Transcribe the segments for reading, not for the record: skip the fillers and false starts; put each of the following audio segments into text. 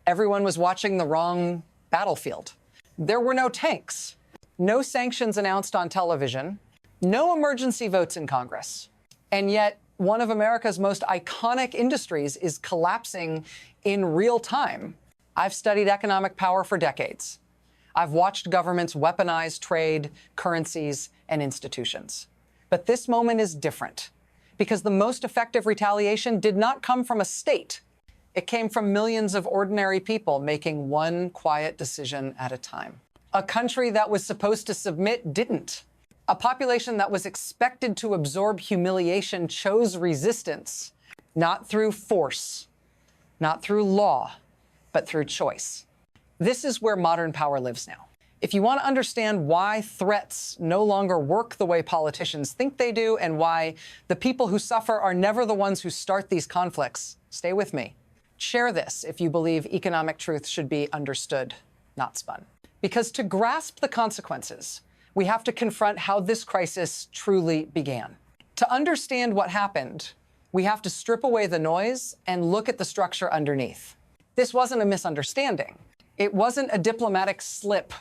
Everyone was watching the wrong battlefield. There were no tanks, no sanctions announced on television, no emergency votes in Congress. And yet, one of America's most iconic industries is collapsing in real time. I've studied economic power for decades. I've watched governments weaponize trade, currencies, and institutions. But this moment is different because the most effective retaliation did not come from a state. It came from millions of ordinary people making one quiet decision at a time. A country that was supposed to submit didn't. A population that was expected to absorb humiliation chose resistance, not through force, not through law, but through choice. This is where modern power lives now. If you want to understand why threats no longer work the way politicians think they do and why the people who suffer are never the ones who start these conflicts, stay with me. Share this if you believe economic truth should be understood, not spun. Because to grasp the consequences, we have to confront how this crisis truly began. To understand what happened, we have to strip away the noise and look at the structure underneath. This wasn't a misunderstanding. It wasn't a diplomatic slip,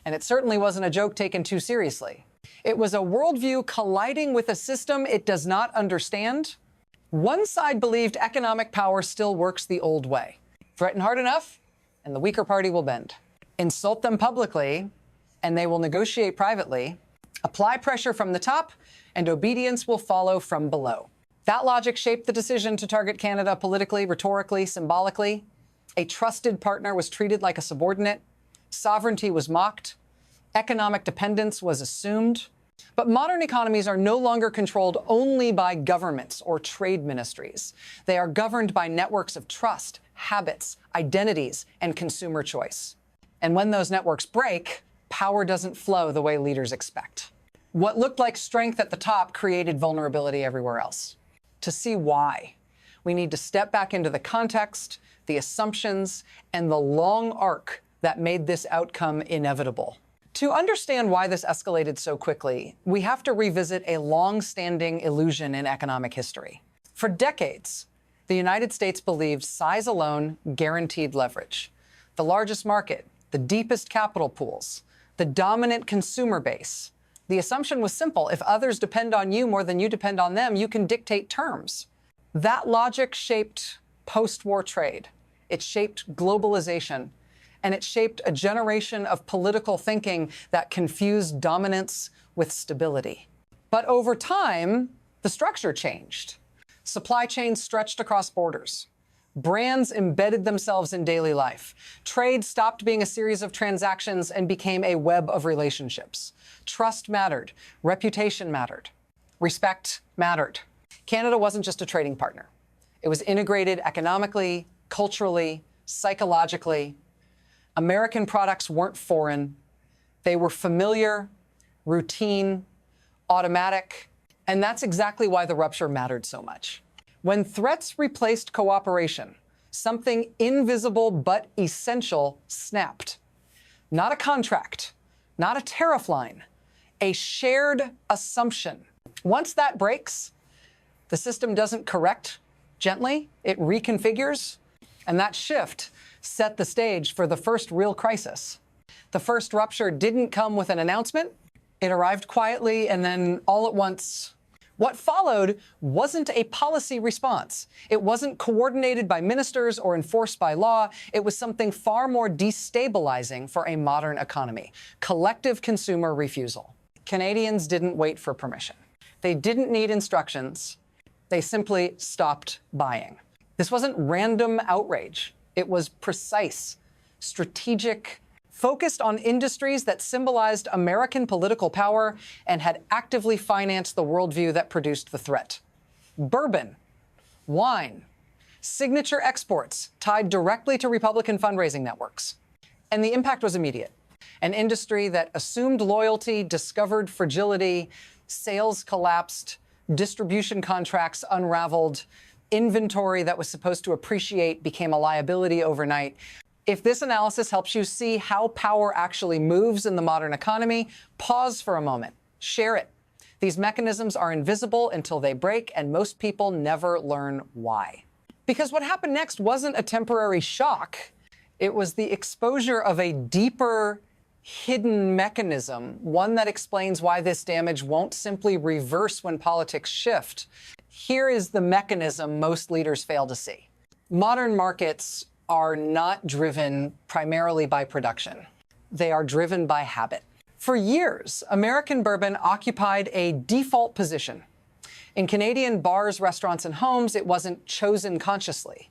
and it certainly wasn't a joke taken too seriously. It was a worldview colliding with a system it does not understand. One side believed economic power still works the old way. Threaten hard enough, and the weaker party will bend. Insult them publicly, and they will negotiate privately. Apply pressure from the top, and obedience will follow from below. That logic shaped the decision to target Canada politically, rhetorically, symbolically. A trusted partner was treated like a subordinate. Sovereignty was mocked. Economic dependence was assumed. But modern economies are no longer controlled only by governments or trade ministries. They are governed by networks of trust, habits, identities, and consumer choice. And when those networks break, power doesn't flow the way leaders expect. What looked like strength at the top created vulnerability everywhere else. To see why, we need to step back into the context, the assumptions, and the long arc that made this outcome inevitable. To understand why this escalated so quickly, we have to revisit a long-standing illusion in economic history. For decades, the United States believed size alone guaranteed leverage. The largest market, the deepest capital pools, the dominant consumer base. The assumption was simple: if others depend on you more than you depend on them, you can dictate terms. That logic shaped post-war trade. It shaped globalization. And it shaped a generation of political thinking that confused dominance with stability. But over time, the structure changed. Supply chains stretched across borders. Brands embedded themselves in daily life. Trade stopped being a series of transactions and became a web of relationships. Trust mattered. Reputation mattered. Respect mattered. Canada wasn't just a trading partner. It was integrated economically, culturally, psychologically. American products weren't foreign. They were familiar, routine, automatic, and that's exactly why the rupture mattered so much. When threats replaced cooperation, something invisible but essential snapped. Not a contract, not a tariff line, a shared assumption. Once that breaks, the system doesn't correct gently, it reconfigures, and that shift set the stage for the first real crisis. The first rupture didn't come with an announcement. It arrived quietly and then all at once. What followed wasn't a policy response. It wasn't coordinated by ministers or enforced by law. It was something far more destabilizing for a modern economy: collective consumer refusal. Canadians didn't wait for permission. They didn't need instructions. They simply stopped buying. This wasn't random outrage. It was precise, strategic, focused on industries that symbolized American political power and had actively financed the worldview that produced the threat. Bourbon, wine, signature exports tied directly to Republican fundraising networks. And the impact was immediate. An industry that assumed loyalty, discovered fragility, sales collapsed, distribution contracts unraveled, inventory that was supposed to appreciate became a liability overnight. If this analysis helps you see how power actually moves in the modern economy, pause for a moment, share it. These mechanisms are invisible until they break, and most people never learn why. Because what happened next wasn't a temporary shock. It was the exposure of a deeper, hidden mechanism, one that explains why this damage won't simply reverse when politics shift. Here is the mechanism most leaders fail to see. Modern markets are not driven primarily by production. They are driven by habit. For years, American bourbon occupied a default position. In Canadian bars, restaurants, and homes, it wasn't chosen consciously.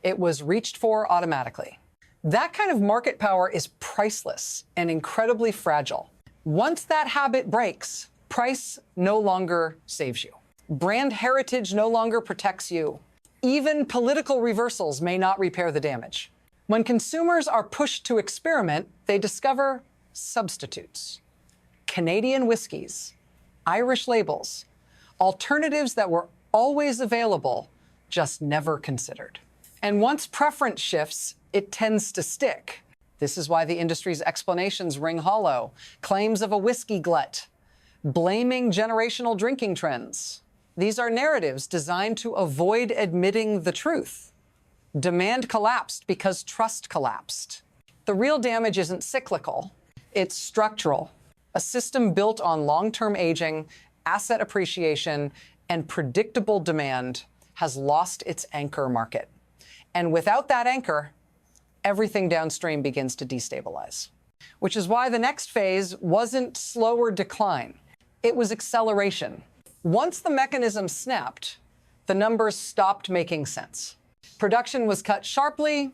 It was reached for automatically. That kind of market power is priceless and incredibly fragile. Once that habit breaks, price no longer saves you. Brand heritage no longer protects you. Even political reversals may not repair the damage. When consumers are pushed to experiment, they discover substitutes. Canadian whiskeys, Irish labels, alternatives that were always available, just never considered. And once preference shifts, it tends to stick. This is why the industry's explanations ring hollow. Claims of a whiskey glut, blaming generational drinking trends. These are narratives designed to avoid admitting the truth. Demand collapsed because trust collapsed. The real damage isn't cyclical, it's structural. A system built on long-term aging, asset appreciation, and predictable demand has lost its anchor market. And without that anchor, everything downstream begins to destabilize. Which is why the next phase wasn't slower decline, it was acceleration. Once the mechanism snapped, the numbers stopped making sense. Production was cut sharply,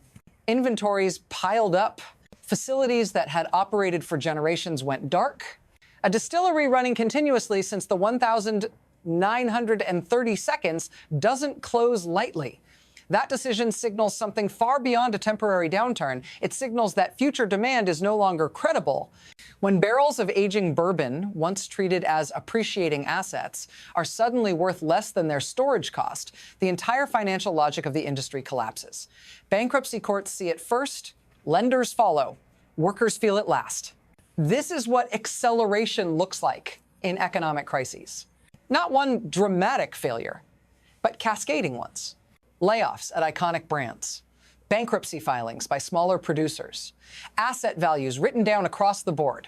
inventories piled up, facilities that had operated for generations went dark. A distillery running continuously since the 1930 seconds doesn't close lightly. That decision signals something far beyond a temporary downturn. It signals that future demand is no longer credible. When barrels of aging bourbon, once treated as appreciating assets, are suddenly worth less than their storage cost, the entire financial logic of the industry collapses. Bankruptcy courts see it first, lenders follow, workers feel it last. This is what acceleration looks like in economic crises. Not one dramatic failure, but cascading ones. Layoffs at iconic brands, bankruptcy filings by smaller producers, asset values written down across the board.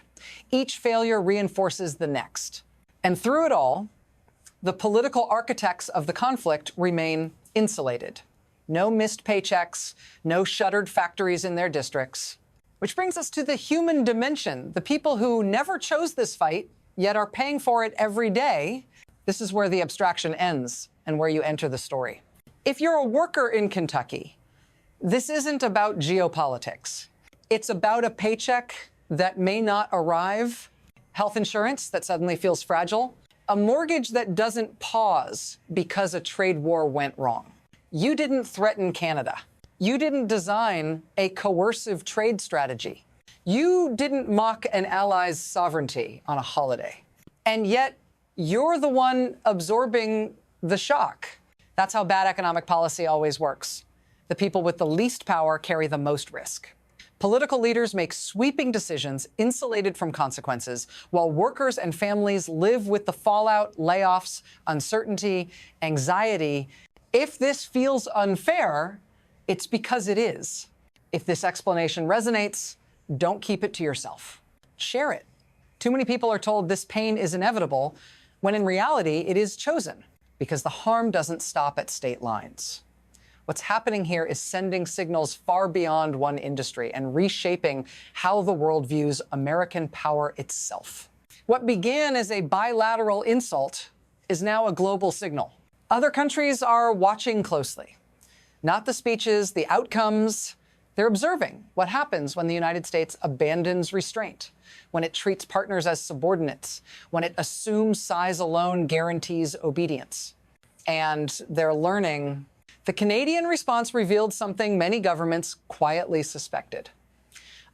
Each failure reinforces the next. And through it all, the political architects of the conflict remain insulated. No missed paychecks, no shuttered factories in their districts. Which brings us to the human dimension, the people who never chose this fight, yet are paying for it every day. This is where the abstraction ends and where you enter the story. If you're a worker in Kentucky, this isn't about geopolitics. It's about a paycheck that may not arrive, health insurance that suddenly feels fragile, a mortgage that doesn't pause because a trade war went wrong. You didn't threaten Canada. You didn't design a coercive trade strategy. You didn't mock an ally's sovereignty on a holiday. And yet, you're the one absorbing the shock. That's how bad economic policy always works. The people with the least power carry the most risk. Political leaders make sweeping decisions insulated from consequences, while workers and families live with the fallout, layoffs, uncertainty, anxiety. If this feels unfair, it's because it is. If this explanation resonates, don't keep it to yourself. Share it. Too many people are told this pain is inevitable, when in reality, it is chosen, because the harm doesn't stop at state lines. What's happening here is sending signals far beyond one industry and reshaping how the world views American power itself. What began as a bilateral insult is now a global signal. Other countries are watching closely. Not the speeches, the outcomes. They're observing what happens when the United States abandons restraint, when it treats partners as subordinates, when it assumes size alone guarantees obedience. And they're learning. The Canadian response revealed something many governments quietly suspected.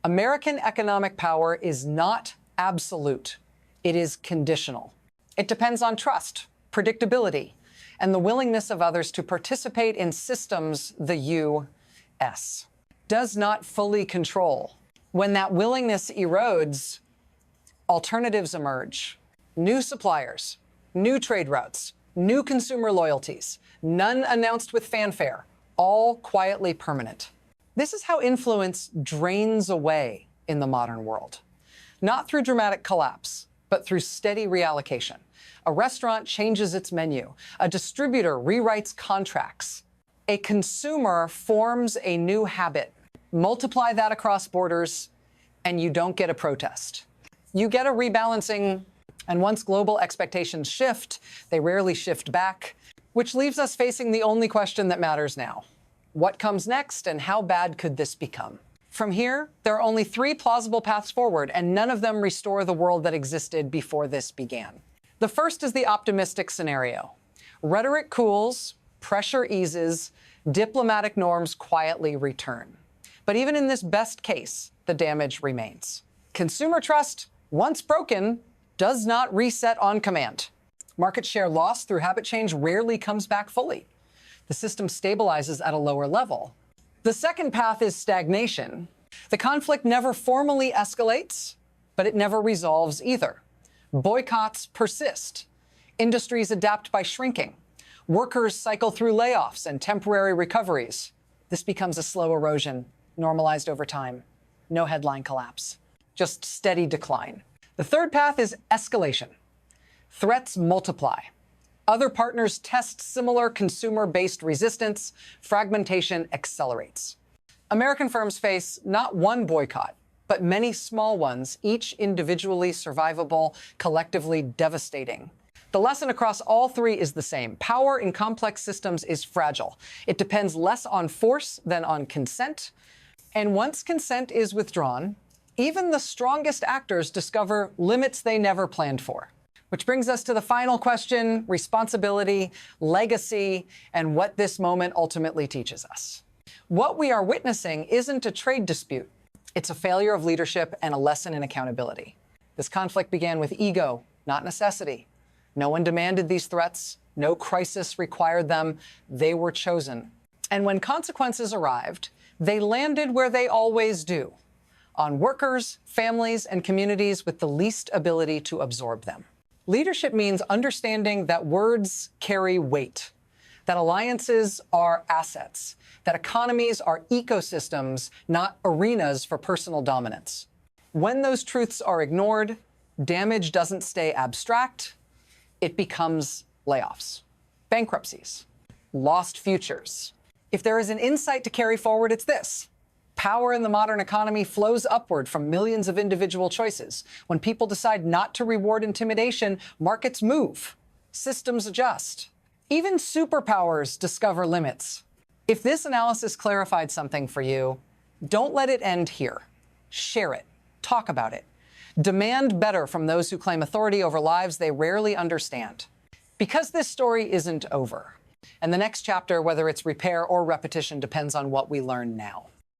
American economic power is not absolute. It is conditional. It depends on trust, predictability, and the willingness of others to participate in systems the U.S. does not fully control. When that willingness erodes, alternatives emerge. New suppliers, new trade routes, new consumer loyalties, none announced with fanfare, all quietly permanent. This is how influence drains away in the modern world. Not through dramatic collapse, but through steady reallocation. A restaurant changes its menu. A distributor rewrites contracts. A consumer forms a new habit. Multiply that across borders, and you don't get a protest. You get a rebalancing, and once global expectations shift, they rarely shift back, which leaves us facing the only question that matters now. What comes next, and how bad could this become? From here, there are only 3 plausible paths forward, and none of them restore the world that existed before this began. The first is the optimistic scenario. Rhetoric cools, pressure eases, diplomatic norms quietly return. But even in this best case, the damage remains. Consumer trust, once broken, does not reset on command. Market share loss through habit change rarely comes back fully. The system stabilizes at a lower level. The second path is stagnation. The conflict never formally escalates, but it never resolves either. Boycotts persist. Industries adapt by shrinking. Workers cycle through layoffs and temporary recoveries. This becomes a slow erosion, normalized over time. No headline collapse, just steady decline. The third path is escalation. Threats multiply. Other partners test similar consumer-based resistance. Fragmentation accelerates. American firms face not one boycott, but many small ones, each individually survivable, collectively devastating. The lesson across all 3 is the same. Power in complex systems is fragile. It depends less on force than on consent. And once consent is withdrawn, even the strongest actors discover limits they never planned for. Which brings us to the final question: responsibility, legacy, and what this moment ultimately teaches us. What we are witnessing isn't a trade dispute. It's a failure of leadership and a lesson in accountability. This conflict began with ego, not necessity. No one demanded these threats. No crisis required them. They were chosen. And when consequences arrived, they landed where they always do: on workers, families, and communities with the least ability to absorb them. Leadership means understanding that words carry weight, that alliances are assets, that economies are ecosystems, not arenas for personal dominance. When those truths are ignored, damage doesn't stay abstract. It becomes layoffs, bankruptcies, lost futures. If there is an insight to carry forward, it's this: power in the modern economy flows upward from millions of individual choices. When people decide not to reward intimidation, markets move, systems adjust. Even superpowers discover limits. If this analysis clarified something for you, don't let it end here. Share it. Talk about it. Demand better from those who claim authority over lives they rarely understand. Because this story isn't over. And the next chapter, whether it's repair or repetition, depends on what we learn now.